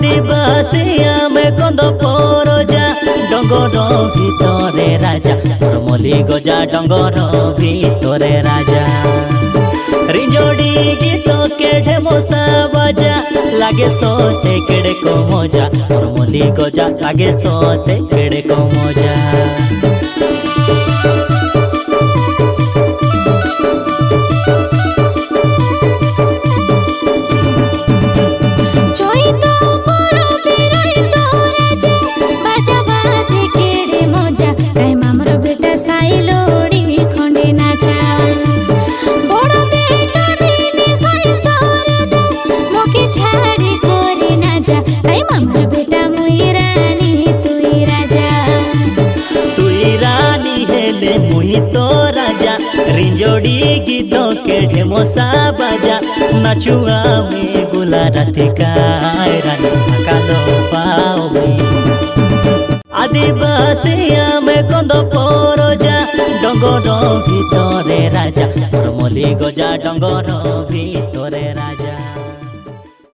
आदिवासी आमे कंद परोजा डंगर भितरे राजा मोर मली गजा डंगर भितरे राजा रिंजोड़ी गीत के ढेमसा बाजा लागे सोते केड़े को मजा मोर मली गजा लागे सोते केड़े को मजा मुई तो राजा रिंजोड़ी गीत के ढेमसा बाजा नाचुआ में गुला राती का रानी कालो पाओ आदिवासी आमे कंद परोजा डंगर भितरे राजा मोर मली गजा डंगर भितरे राजा।